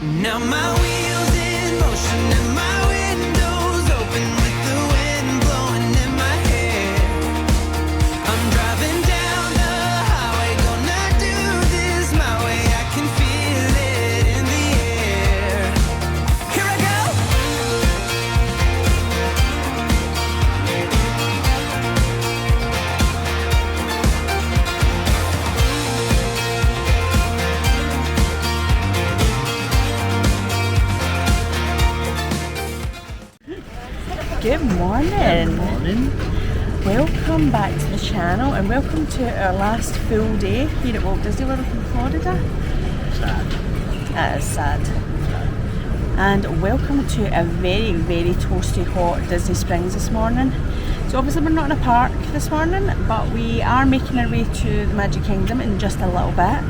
Now my wheels in motion and my windows open with the wind blowing in my hair. I'm driving down the highway, gonna do this my way. I can feel it in the air. Here I go. Good morning. Good morning. Welcome back to the channel and welcome to our last full day here at Walt Disney World in Florida. Sad. That is sad. And welcome to a very, very toasty hot Disney Springs this morning. So obviously we're not in a park this morning, but we are making our way to the Magic Kingdom in just a little bit.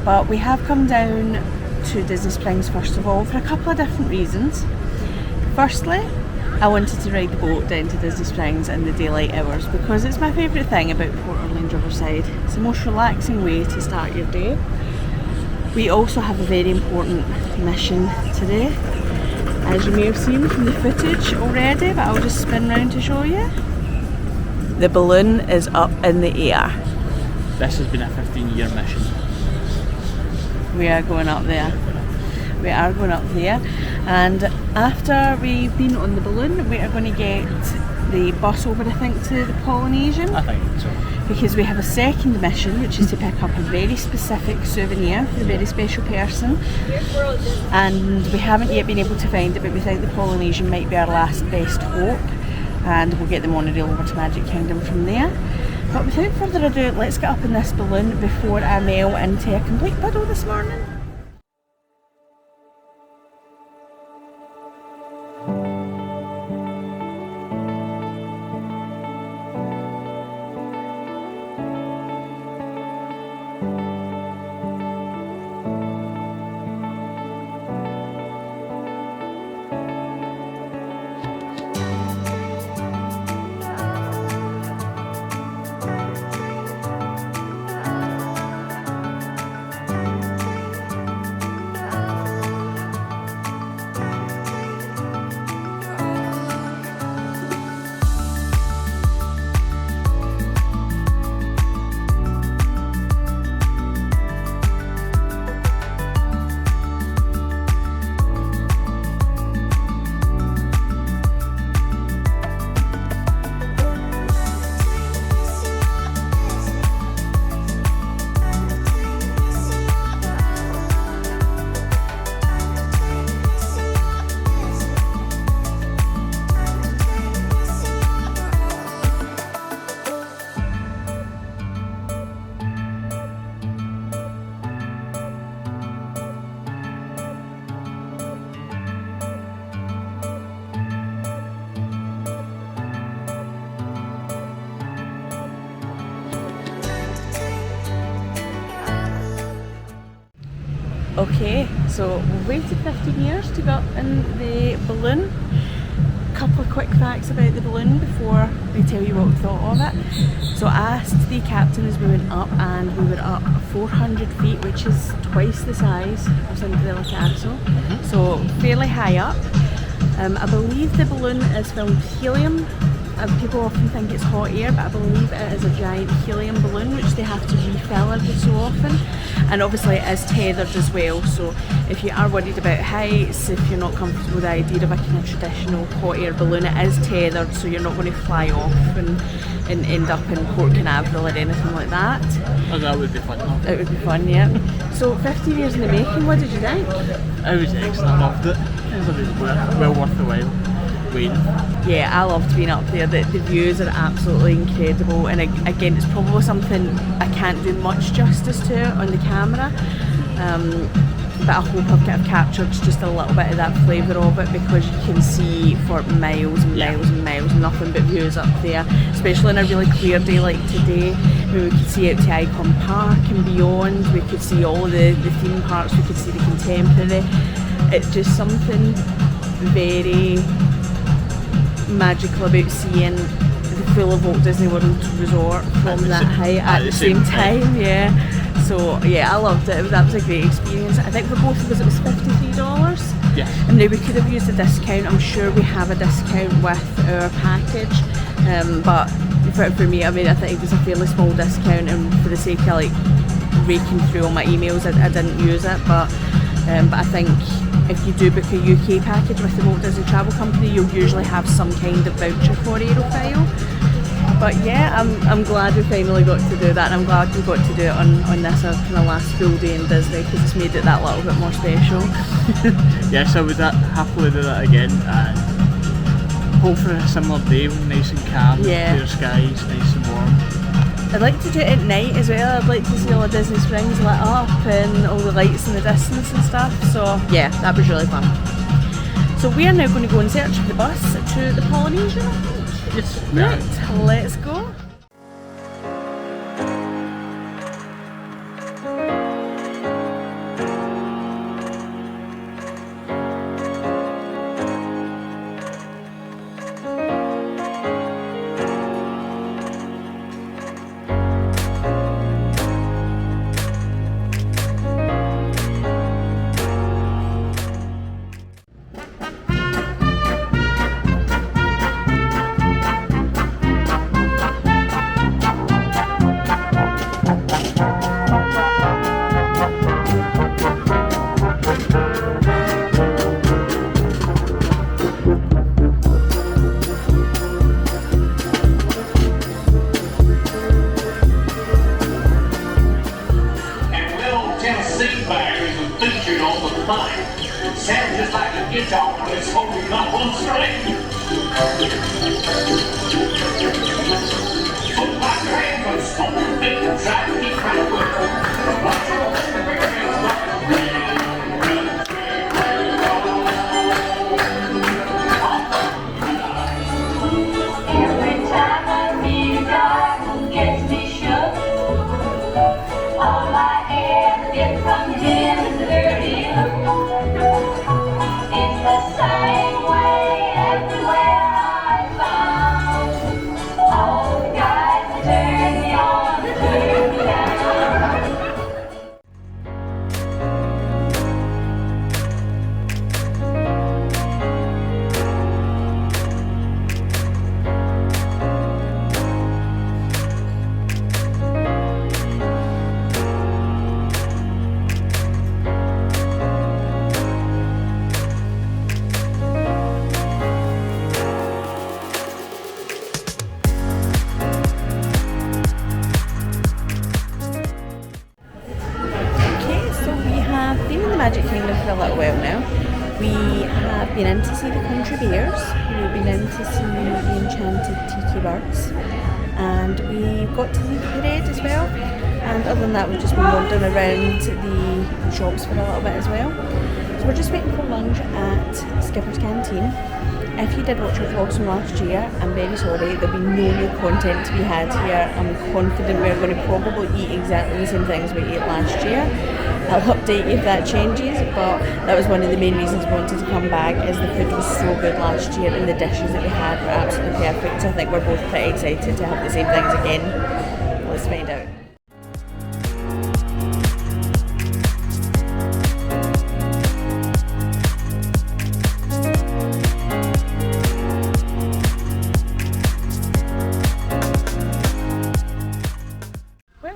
But we have come down to Disney Springs first of all for a couple of different reasons. Firstly, I wanted to ride the boat down to Disney Springs in the daylight hours because it's my favourite thing about Port Orleans Riverside. It's the most relaxing way to start your day. We also have a very important mission today, as you may have seen from the footage already, but I'll just spin round to show you. The balloon is up in the air. This has been a 15-year mission. We are going up there. We are going up there, and after we've been on the balloon we are going to get the bus over, I think, to the Polynesian, I think so. because we have a second mission which is to pick up a very specific souvenir for a very special person, and we haven't yet been able to find it, but we think the Polynesian might be our last best hope, and we'll get the monorail over to Magic Kingdom from there. But without further ado, let's get up in this balloon before I melt into a complete puddle this morning. Okay, so we've waited 15 years to go up in the balloon. Couple of quick facts about the balloon before we tell you what we thought of it. So I asked the captain as we went up, and we were up 400 feet, which is twice the size of Cinderella Castle, so fairly high up. I believe the balloon is filled with helium. People often think it's hot air, but I believe it is a giant helium balloon which they have to refill every so often, and obviously it is tethered as well, so if you are worried about heights, if you're not comfortable with the idea of a kind of traditional hot air balloon, it is tethered, so you're not going to fly off and end up in Port Canaveral or anything like that. Oh, that would be fun though. It would be fun, yeah. So 15 years in the making, what did you think? It was excellent, I loved it. It was well worth the while waiting. Yeah, I loved being up there. The views are absolutely incredible, and again, it's probably something I can't do much justice to on the camera, but I hope I've captured just a little bit of that flavour of it, because you can see for miles and miles and miles nothing but views up there, especially on a really clear day like today. We could see out to Icon Park and beyond, we could see all the theme parks, we could see the Contemporary. It's just something very magical about seeing the full of Walt Disney World Resort from that height at the same time. Yeah, So yeah, I loved it. That was a great experience. I think for both of us it was $53. Yeah. And now we could have used a discount. I'm sure we have a discount with our package. But for me, I mean, I think it was a fairly small discount, and for the sake of like raking through all my emails, I didn't use it. But I think if you do book a UK package with the Walt Disney Travel Company, you'll usually have some kind of voucher for Aerophile. But yeah, I'm glad we finally got to do that, and I'm glad we got to do it on this kind of last full day in Disney, because it's made it that little bit more special. Yes, I would happily do that again, and hopefully a similar day, nice and calm, Yeah. clear skies, nice and warm. I'd like to do it at night as well. I'd like to see all of Disney Springs lit up and all the lights in the distance and stuff. So yeah, that was really fun. So we are now going to go in search of the bus to the Polynesian, I think. Yes. Right, let's go. Sounds just like a guitar when it's holding up on string. Put back your hand, but stomp your feet and try to keep right with it. Watch your left and bigger hands like real. Every time I feel dark, gets me shook. All my hair gets from him dirty look. It's the same way everywhere I found. All the guys turn me on, turn me down. Magic Kingdom for a little while now. We have been in to see the Country Bears, we've been in to see the Enchanted Tiki Birds, and we got to see the parade as well. And other than that, we've just been wandering around the shops for a little bit as well. So we're just waiting for lunch at Skipper's Canteen. If you did watch our vlogs from last year, I'm very sorry, there'll be no new content to be had here. I'm confident we're going to probably eat exactly the same things we ate last year. I'll update you if that changes, but that was one of the main reasons we wanted to come back, is the food was so good last year and the dishes that we had were absolutely perfect. So I think we're both pretty excited to have the same things again. Let's find out.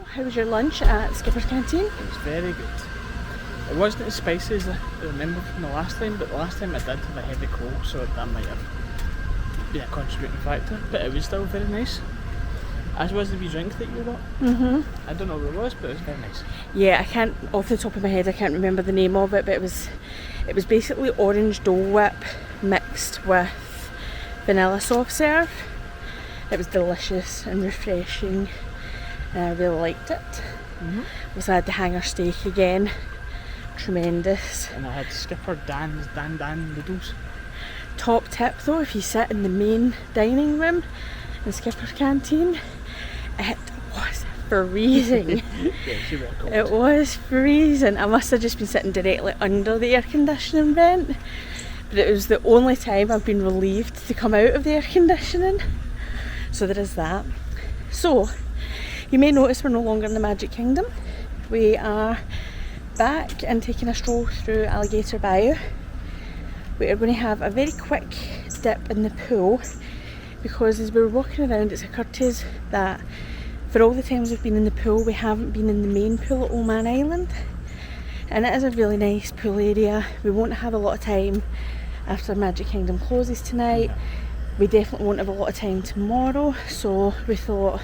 How was your lunch at Skipper's Canteen? It was very good. It wasn't as spicy as I remember from the last time, but the last time I did have a heavy cold, so that might have been a contributing factor, but it was still very nice. As was the wee drink that you got. I don't know what it was, but it was very nice. Yeah, I can't, off the top of my head, I can't remember the name of it, but it was basically orange Dole Whip mixed with vanilla soft serve. It was delicious and refreshing. I really liked it. Also had the hanger steak again, tremendous. And I had Skipper Dan's Dan noodles. Top tip though, if you sit in the main dining room in Skipper's Canteen, it was freezing. Yes, you were cold. It was freezing. I must have just been sitting directly under the air conditioning vent, but it was the only time I've been relieved to come out of the air conditioning. So there is that. So you may notice we're no longer in the Magic Kingdom. we are back and taking a stroll through Alligator Bayou. We are going to have a very quick dip in the pool because as we were walking around, it's occurred to us that for all the times we've been in the pool, we haven't been in the main pool at Old Man Island. And it is a really nice pool area. We won't have a lot of time after Magic Kingdom closes tonight. We definitely won't have a lot of time tomorrow, so we thought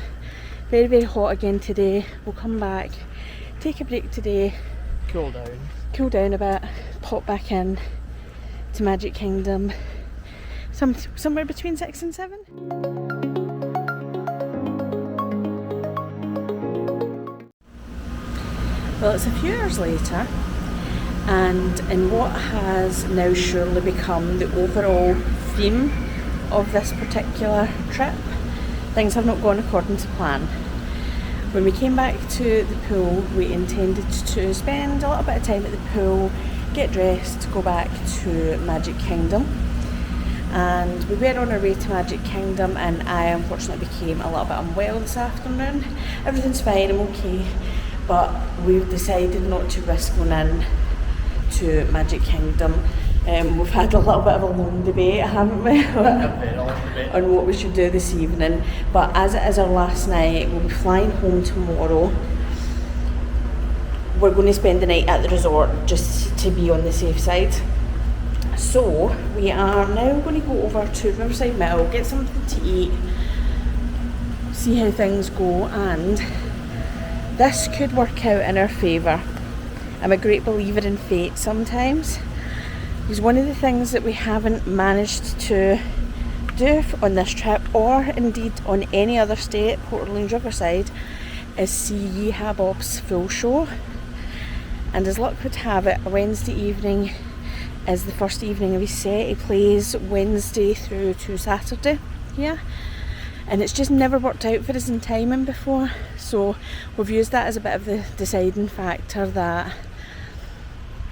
very, very hot again today. We'll come back, take a break today, Cool down a bit, pop back in to Magic Kingdom somewhere between 6 and 7. Well, it's a few hours later, and in what has now surely become the overall theme of this particular trip, things have not gone according to plan. When we came back to the pool, we intended to spend a little bit of time at the pool, get dressed, go back to Magic Kingdom. And we were on our way to Magic Kingdom, and I unfortunately became a little bit unwell this afternoon. Everything's fine, I'm okay. But we've decided not to risk going in to Magic Kingdom. We've had a little bit of a long debate, haven't we, on what we should do this evening. But as it is our last night, we'll be flying home tomorrow. We're going to spend the night at the resort just to be on the safe side. So we are now going to go over to Riverside Mill, get something to eat, see how things go, and this could work out in our favour. I'm a great believer in fate sometimes, because one of the things that we haven't managed to do on this trip, or indeed on any other stay at Port Orleans Riverside, is see Yehaa Bob's full show. And as luck would have it, a Wednesday evening is the first evening of his set. He plays Wednesday through to Saturday here. And it's just never worked out for us in timing before, so we've used that as a bit of the deciding factor that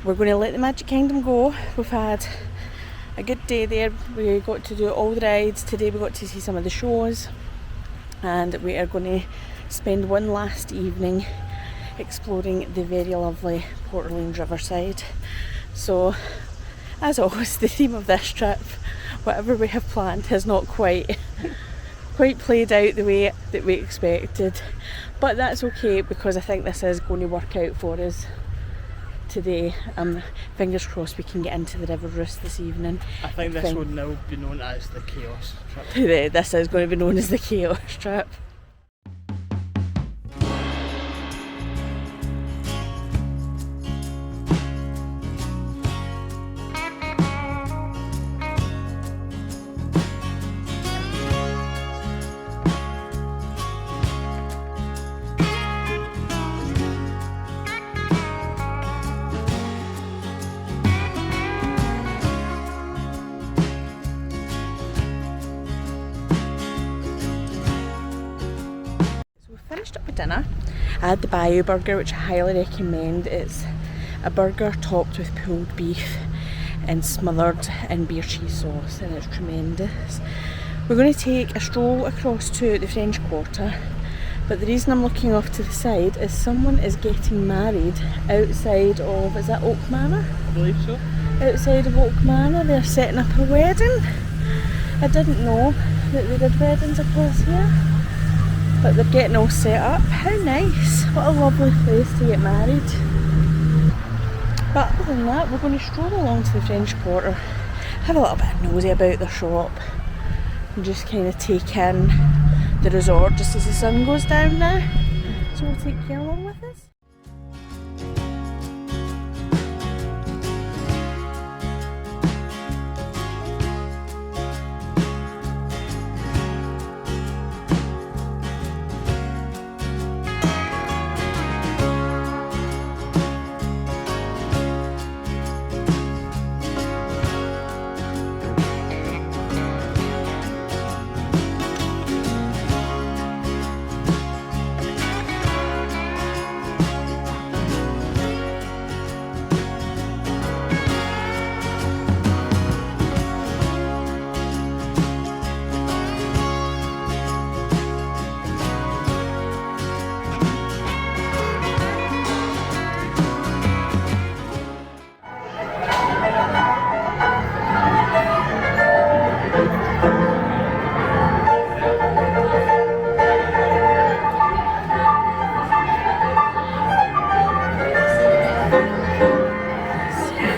we're going to let the Magic Kingdom go. We've had a good day there, we got to do all the rides. Today we got to see some of the shows, and we are going to spend one last evening exploring the very lovely Port Orleans Riverside. So as always, the theme of this trip, whatever we have planned, has not quite played out the way that we expected, but that's okay because I think this is going to work out for us today. Fingers crossed we can get into the River Roost this evening. I think this will now be known as the Chaos Trip. This is going to be known as the Chaos Trip. Finished up with dinner. I had the Bayou burger, which I highly recommend. It's a burger topped with pulled beef and smothered in beer cheese sauce, and it's tremendous. We're going to take a stroll across to the French Quarter, but the reason I'm looking off to the side is someone is getting married outside of, is that Oak Manor? I believe so. Outside of Oak Manor, they're setting up a wedding. I didn't know that they did weddings across here, but they're getting all set up. How nice. What a lovely place to get married. But other than that, we're going to stroll along to the French Quarter, have a little bit of nosy about the shop, and just kind of take in the resort just as the sun goes down now. So we'll take you along with us.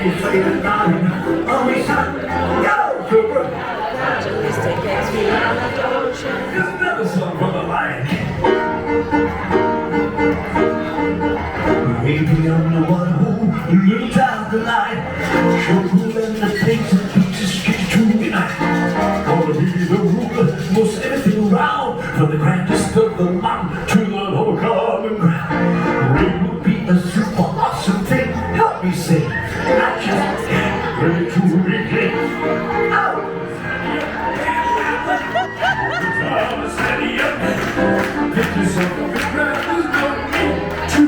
Julie's tickets for Another song for the lion. Maybe I'm the one who lives out the line. Sure who and the things that you just get to tonight. Gonna be the ruler, most everything around. From the grandest of the mountain to the lower common ground. It will be a super awesome thing. Help me sing. I just can't ready to begin. Out. Pick yourself up and grab this gun. To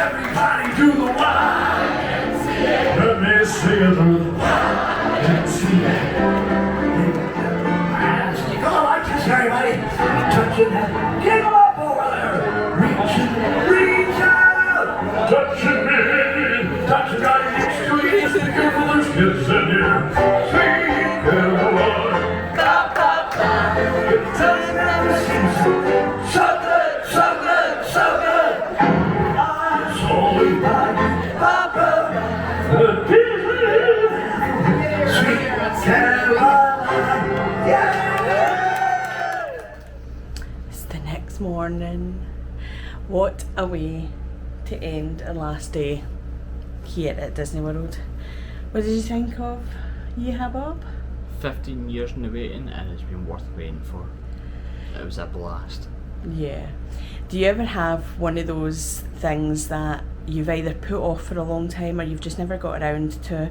everybody do the YMCA. Let me see it through the YMCA. Come on, like this, everybody. Touching that. Get them up over there. Reach out. Touching me. Touching guy next to you. Just be careful, there's kids in here. See, everyone. So good, so good, so good. I'm so glad, Papa. Sweet Caroline, yeah. It's the next morning. What a way to end a last day here at Disney World. What did you think of Yehaa Bob? 15 years in the waiting, and it's been worth waiting for. It was a blast. Yeah. Do you ever have one of those things that you've either put off for a long time or you've just never got around to?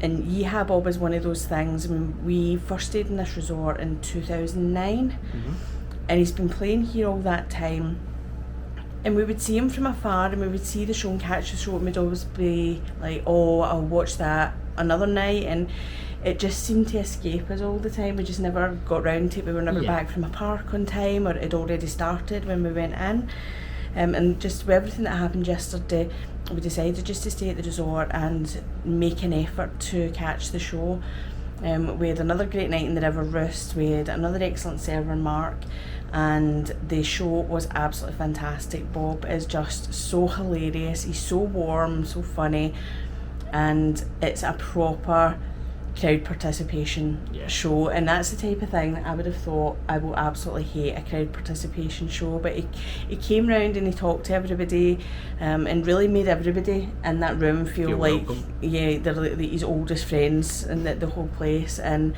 And Yehaa Bob is one of those things. I mean, we first stayed in this resort in 2009, and he's been playing here all that time. And we would see him from afar, and we would see the show and catch the show, and we'd always be like, oh, I'll watch that another night. And it just seemed to escape us all the time. We just never got round to it. We were never back from a park on time, or it had already started when we went in. And just with everything that happened yesterday, we decided just to stay at the resort and make an effort to catch the show. We had another great night in the River Roost. We had another excellent server, Mark, and the show was absolutely fantastic. Bob is just so hilarious. He's so warm, so funny, and it's a proper crowd participation show, and that's the type of thing that I would have thought I will absolutely hate, a crowd participation show. But he came round and he talked to everybody, and really made everybody in that room feel like welcome. Yeah, they're like his oldest friends in the whole place. And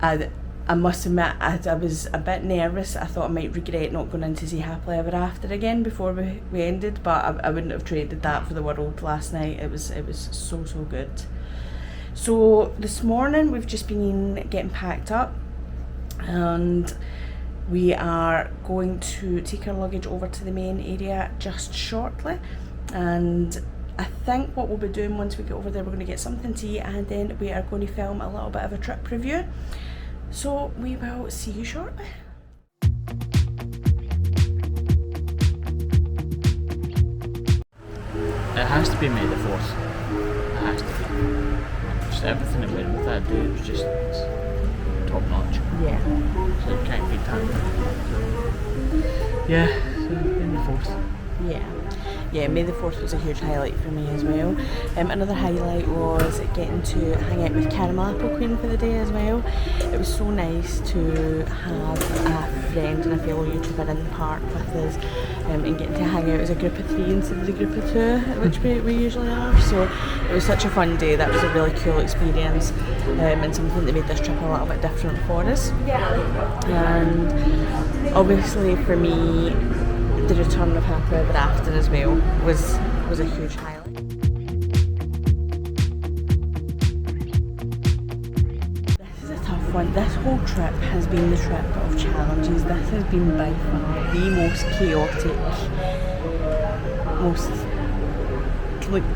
I must admit, I was a bit nervous. I thought I might regret not going in to see Happily Ever After again before we ended, but I wouldn't have traded that for the world last night. It was so good. So this morning we've just been getting packed up, and we are going to take our luggage over to the main area just shortly. And I think what we'll be doing once we get over there, we're going to get something to eat, and then we are going to film a little bit of a trip review. So we will see you shortly. It has to be May the 4th. It has to be. Just everything that went with that day was just top notch. Yeah. So you can't beat that. Yeah, so May the 4th. Yeah, May the 4th was a huge highlight for me as well. Another highlight was getting to hang out with Caramel Apple Queen for the day as well. It was so nice to have a friend and a fellow YouTuber in the park with us, and getting to hang out as a group of 3 instead of the group of 2, which we usually are. So it was such a fun day. That was a really cool experience, and something that made this trip a little bit different for us. And obviously for me, the return of Happily Ever After as well was a huge highlight. This is a tough one. This whole trip has been the trip of challenges. This has been by far the most chaotic, most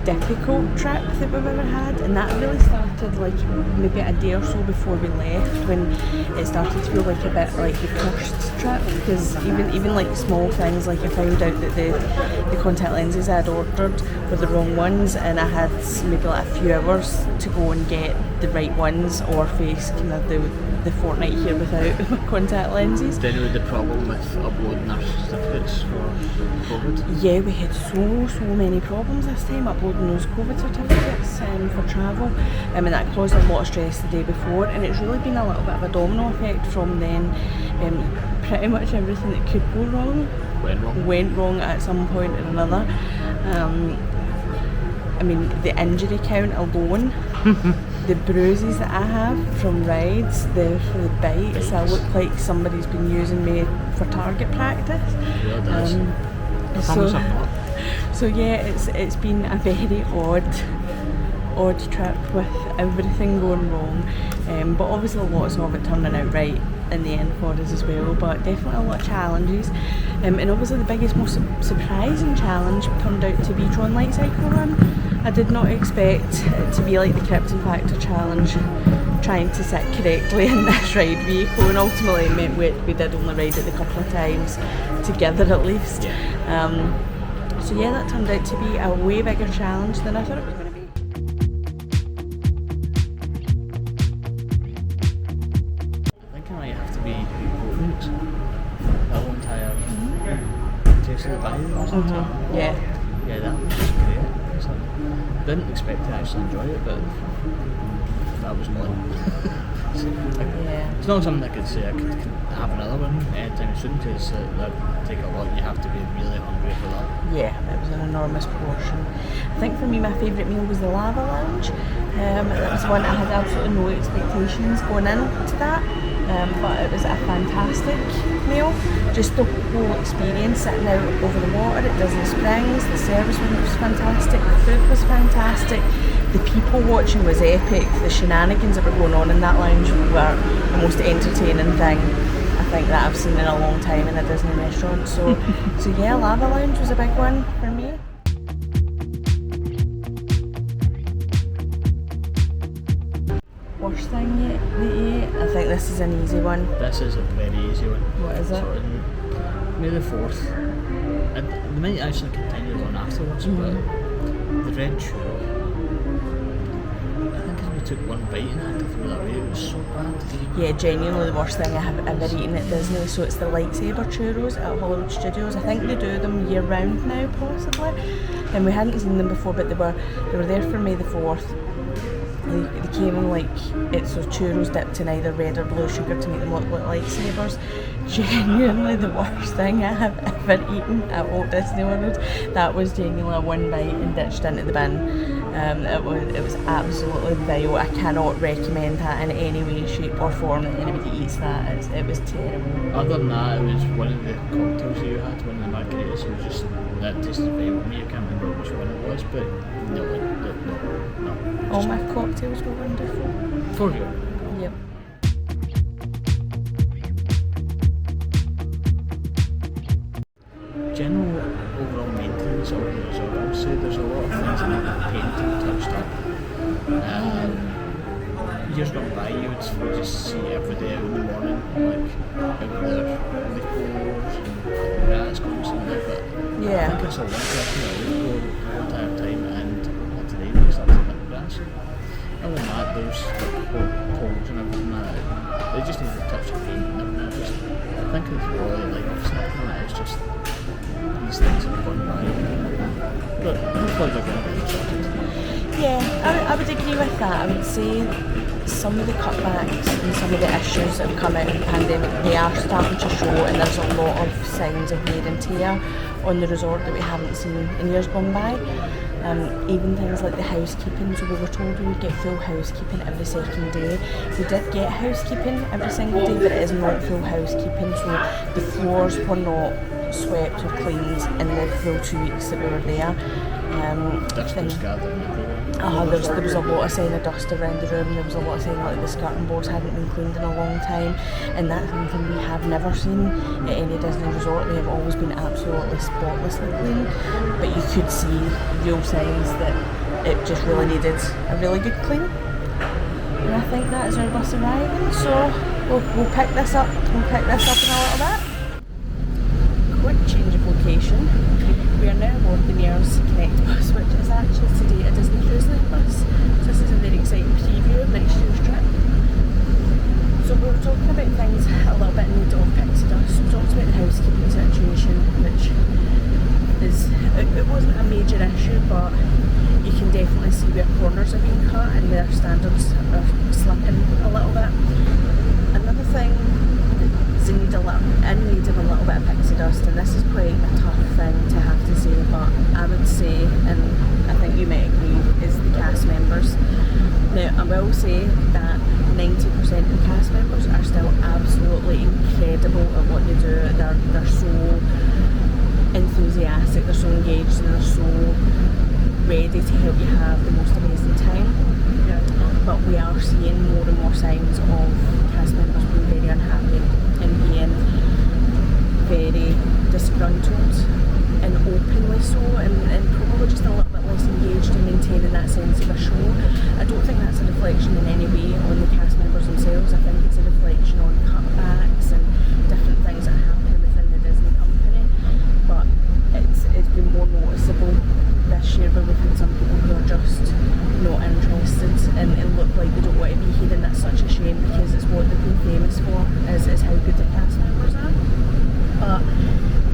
difficult trip that we've ever had, and that really started like maybe a day or so before we left, when it started to feel like a bit like the first trip, because even like small things, like I found out that the contact lenses I'd ordered were the wrong ones, and I had maybe like a few hours to go and get the right ones, or face kind of the fortnight here without my contact lenses. Then we had the problem with uploading our certificates for COVID. Yeah, we had so many problems this time time uploading those COVID certificates for travel, and that caused a lot of stress the day before, and it's really been a little bit of a domino effect from then. Pretty much everything that could go wrong went wrong at some point or another. I mean, the injury count alone, the bruises that I have from rides, the bites, I look like somebody's been using me for target practice. So yeah, it's been a very odd trip with everything going wrong, but obviously lots of it turning out right in the end for us as well, but definitely a lot of challenges, and obviously the biggest, most surprising challenge turned out to be Tron Light Cycle Run. I did not expect it to be like the Krypton Factor challenge, trying to sit correctly in this ride vehicle, and ultimately it meant we did only ride it a couple of times together at least. So yeah, that turned out to be a way bigger challenge than I thought it was going to be. I think it might have to be important. The whole entire Taste of the Bayou. Yeah, that was just great. I didn't expect to actually enjoy it, but that was fun. It's not something I could say I could have another one anytime soon, because that take a lot. You have to be really hungry for that. Yeah, it was an enormous portion. I think for me my favourite meal was the Lava Lounge. That was one I had absolutely no expectations going into that, but it was a fantastic meal. Just the whole experience, sitting out over the water at Disney Springs, the service was fantastic, the food was fantastic, the people watching was epic, the shenanigans that were going on in that lounge were the most entertaining thing I think that I've seen in a long time in a Disney restaurant. So yeah, Lava Lounge was a big one for me. Worst thing you ate? I think this is an easy one. This is a very easy one. What is it? So May the 4th. And they might actually continue on afterwards, but the red churro. I think if we took one bite and I had to throw that away, it was so bad. Yeah, genuinely the worst thing I have ever eaten at Disney. So it's the lightsaber churros at Hollywood Studios. I think they do them year round now, possibly. And we hadn't seen them before, but they were there for May the 4th. They came in like, it's those churros dipped in either red or blue sugar to make them look like lightsabers. Genuinely the worst thing I have ever eaten at Walt Disney World. That was genuinely a one bite and ditched into the bin. It was absolutely vile. I cannot recommend that in any way, shape or form that anybody eats that. It was terrible. Other than that, it was one of the cocktails that you had, one of the margaritas, it was just, that tasted very well. I can't remember which one it was, but no. All my cocktails were wonderful. For you. Yep. General overall maintenance of the resort, I would say there's a lot of things that need painted, touched up. Years gone by, you would just see every day out in the morning, like out there, the floors and rats constantly, but Yeah. I think it's a long question that would go the entire time, and today we started with grass. Other than that, there's like holes and everything like that. They just need to touch of paint and everything. I think it's really like something that is just these things have gone by. But hopefully they're going to be sorted. Yeah, I would agree with that. I would say some of the cutbacks and some of the issues that have come out of the pandemic, they are starting to show, and there's a lot of signs of wear and tear on the resort that we haven't seen in years gone by. Even things like the housekeeping, so we were told we would get full housekeeping every second day. We did get housekeeping every single day, but it is not full housekeeping, so the floors were not swept or cleaned in the full 2 weeks that we were there. Dust was gathered everywhere. There was a lot of sign of dust around the room. There was a lot of sign like the skirting boards hadn't been cleaned in a long time, and that's something we have never seen at any Disney resort. They have always been absolutely spotlessly clean, but you could see real signs that it just really needed a really good clean. And I think that is our bus arriving, so we'll pick this up. We'll pick this up in a little bit. Quick change of location. We are now aboard the Mears Connect bus, which is actually today a Disney Cruise Line bus. So this is a very exciting preview of next year's trip. So we were talking about things a little bit in need of pixie dust. We talked about the housekeeping situation, which it wasn't a major issue, but where corners are being cut and where standards are slipping a little bit. Another thing is in need of a little bit of pixie dust, and this is quite a tough thing to have to say, but I would say, and I think you might agree, is the cast members. Now, I will say that 90% of the cast members are still absolutely incredible at what they do. They're so enthusiastic, they're so engaged, and they're so ready to help you have the most amazing time. But we are seeing more and more signs of cast members being very unhappy and being very disgruntled, and openly so, and probably just a little bit less engaged in maintaining that sense of a show. I don't think that's a reflection in any way on the cast members themselves. I think it's a reflection on cutbacks and different things that are happening within the Disney company. But it's been more noticeable this year, where we've had some people who are just not interested and look like they don't want to be here, and that's such a shame, because it's what they've been famous for, is how good the cast members are. But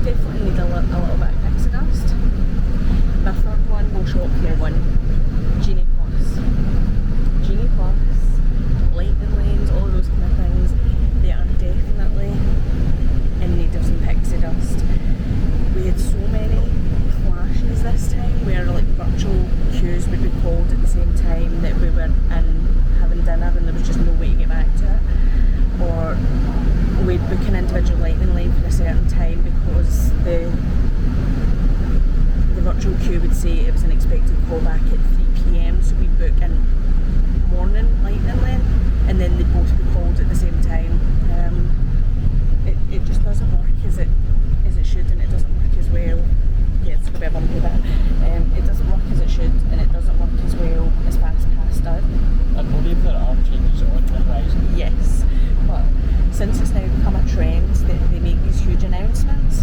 definitely need a little bit of pixie dust. My third one will shock no one. Genie Plus, lightning lanes, all of those kind of things, they are definitely in need of some pixie dust. We had so many clashes this time where like virtual queues would be called at the same time that we were in having dinner, and there was just no way to get back to it. Or we'd book an individual lightning lane for a certain time because the virtual queue would say it was an expected callback at 3 PM, so we'd book a morning lightning lane, and then they'd both be called at the same time. It just doesn't work as it should, and it doesn't work as well. Yeah, it's going to be a bumpy bit. It doesn't work as it should, and it doesn't work as well as Fast Pass does. I believe there are changes on the horizon. Yes, but since it's now become a trend that they make these huge announcements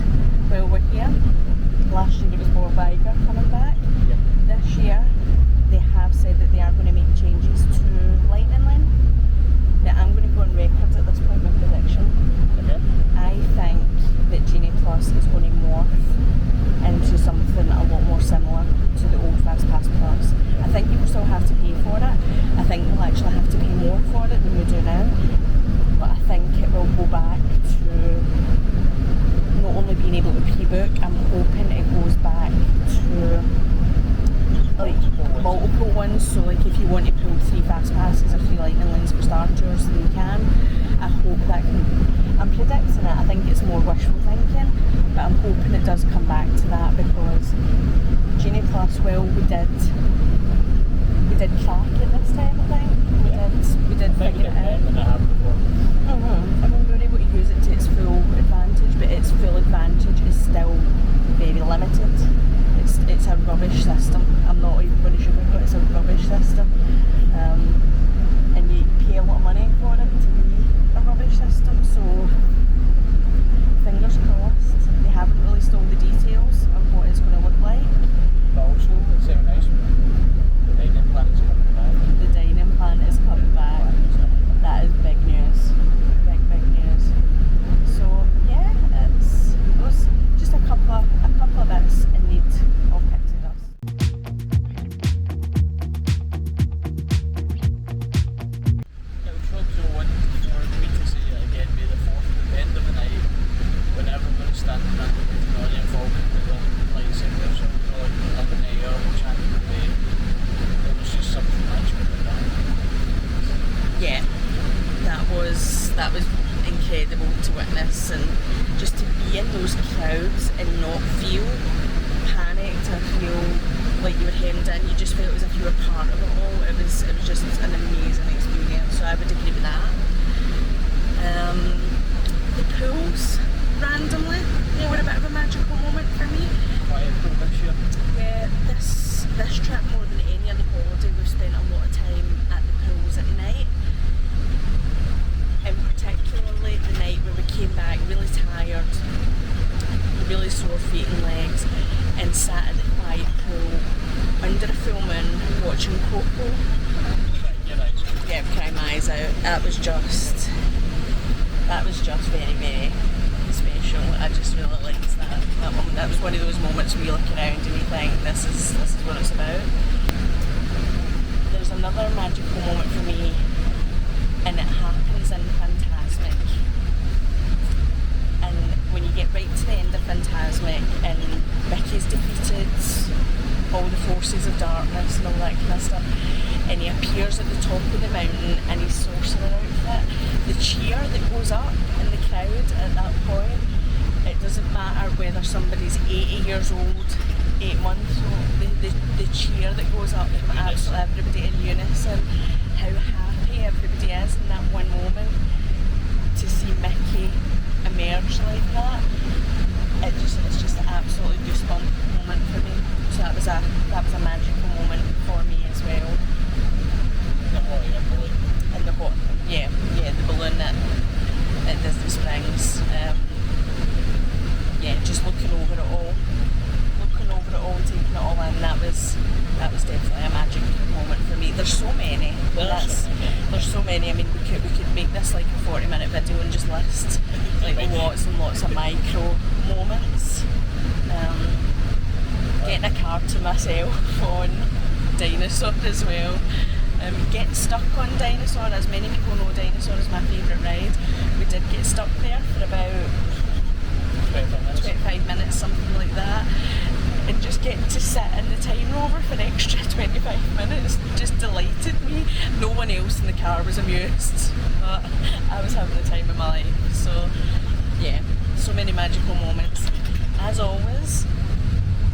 while we're here, last year it was more Viger coming back. Yep. This year they have said that they are going to make changes to Lightning Lane. Now I'm going to go on record at this point with prediction. Okay. I think that Genie Plus is going to morph into something a lot more similar to the old Fast Pass Plus. I think you will still have to pay for it. I think you'll actually have to pay more for it than we do now. But I think it will go back to not only being able to pre-book, I'm hoping it goes back to like multiple ones. So like if you want to pull 3 Fast Passes or 3 Lightning Lanes for Star Tours, then you can. I hope that I'm predicting it. I think it's more wishful thinking, but I'm hoping it does come back to that, because Genie Plus, well, we did track it this time, I think. We did figure it out. I mean, we were able to use it to its full advantage, but its full advantage is still very limited. It's a rubbish system. I'm not even going to sugarcoat it. It's a rubbish system, and you pay a lot of money for it to be a rubbish system. So fingers crossed. They haven't released all the details of what it's going to look like. But also, it's very nice. The dining plan is coming back. The dining plan is coming back. That is big news. Big news. So yeah, it was just a couple of bits in need of pixie dust. It would probably go one for me to say it again, May the 4th, at the end of the night, when everyone's standing up with the involved with the lightsabers or up in the air, chanting the way, it was just something magical about that. Yeah, that was incredible to witness, and just to be in those crowds and not feel panicked or feel like you were hemmed in. You just felt as if you were part of it all. It was just an amazing experience, so I would agree with that. The pools, randomly, they were a bit of a magical moment for me. Quiet pool this year. Yeah, this trip, more than any other holiday, we've spent a lot of time at the pools at night. And particularly the night where we came back really tired, really sore feet and legs, and sat at the quiet pool under a full moon watching Coco. Yeah, crying my eyes out. That was just very, very special. I just really liked that moment. That was one of those moments where you look around and you think, this is what it's about. another magical moment for me, and it happens in Fantasmic. And when you get right to the end of Fantasmic and Mickey's defeated all the forces of darkness and all that kind of stuff, and he appears at the top of the mountain in his sorcerer outfit, the cheer that goes up in the crowd at that point, it doesn't matter whether somebody's 80 years old, 8 months old, the cheer that goes up from absolutely everybody in unison, how happy everybody is in that one moment to see Mickey emerge like that. It's just an absolutely goosebump moment for me. So that was a magical moment for me as well. The hot air balloon. And the hot, yeah, the balloon at Disney Springs. Yeah, just looking over it all, taking it all in. That was definitely a magic moment for me. There's so many. There's so many. I mean, we could make this like a 40-minute video and just list like lots and lots of micro moments. Getting a car to myself on Dinosaur as well. Getting stuck on Dinosaur, as many people know, Dinosaur is my favourite ride. We did get stuck there for about 25 minutes, something like that, and just getting to sit in the Time Rover for an extra 25 minutes just delighted me. No one else in the car was amused, but I was having the time of my life. So yeah, so many magical moments. As always,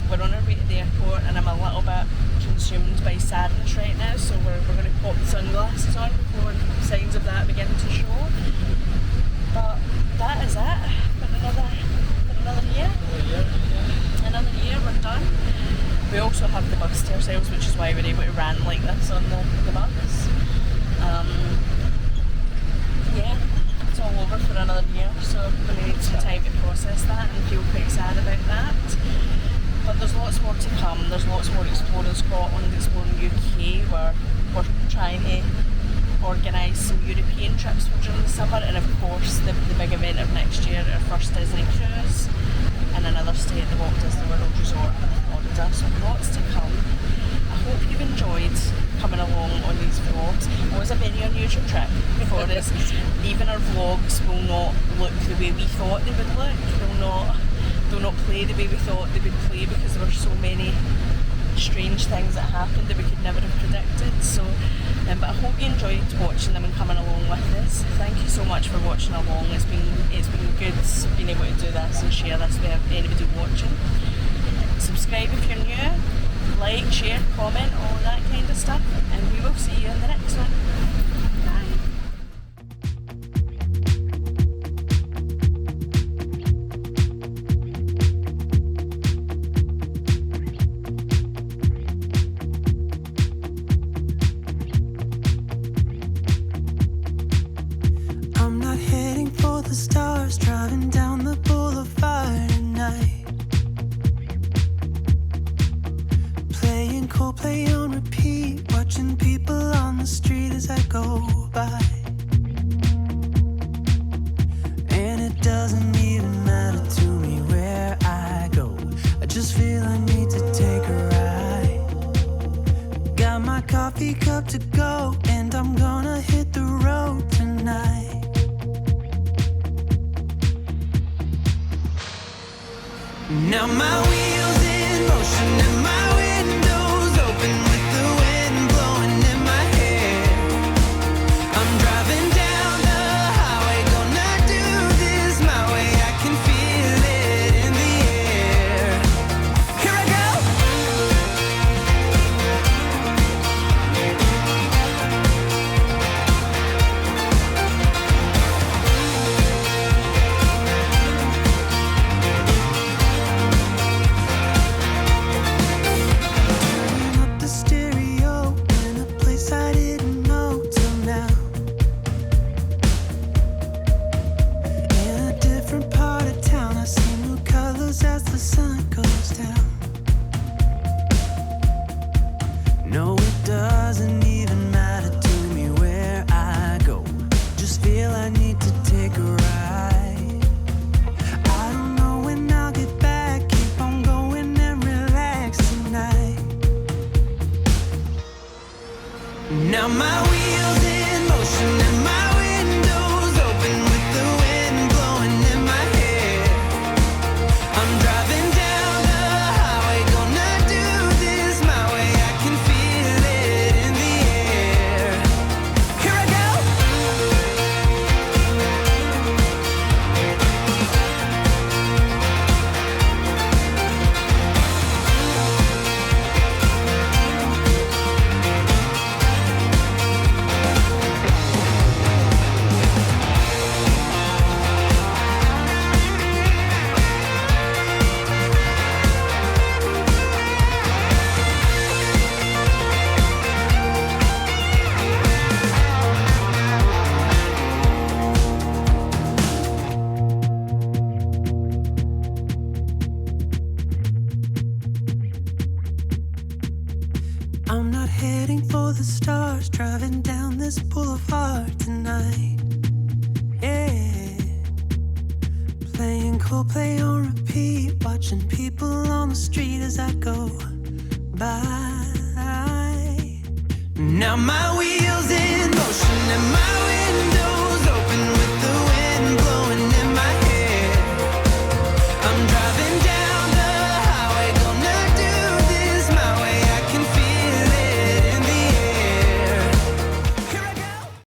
we're on our way to the airport and I'm a little bit consumed by sadness right now, so we're going to pop the sunglasses on before signs of that begin to show. But that is it for another year. Another year, we're done. We also have the bus to ourselves, which is why we're able to rant like this on the bus. Yeah, it's all over for another year, so we need some time to process that and feel quite sad about that. But there's lots more to come. There's lots more exploring Scotland, exploring UK. We're trying to organise some European trips for during the summer, and of course the big event of next year, our first Disney cruise, and another stay at the Walt Disney World Resort in Florida. So lots to come. I hope you've enjoyed coming along on these vlogs. It was a very unusual trip for us. Even our vlogs will not look the way we thought they would look. They'll not play the way we thought they would play, because there were so many strange things that happened that we could never have predicted. So but I hope you enjoyed watching them and coming along with us. Thank you so much for watching along. It's been good being able to do this and share this with anybody watching. Subscribe if you're new, like, share, comment, all that kind of stuff, and we will see you in the next one. Bye. I'm not heading for the stars, driving down the boulevard at night. Playing Coldplay on repeat, watching people on the street as I go by. And it doesn't even matter to me where I go, I just feel I need to take a ride. Got my coffee cup to go, and I'm gonna hit the road tonight. Now my wheels in motion and my windows open with the wind blowing in my hair. I'm driving down the highway, gonna do this my way. I can feel it in the air. Here I go. Now my wheels in motion and my windows open with the wind blowing in my hair. I'm driving down the highway, gonna do this my way. I can feel it in the air. Here I go. I'm not heading for the stars, driving down this boulevard tonight. Yeah, playing Coldplay on repeat, watching people on the street as I go by. Now my wheels in motion and my window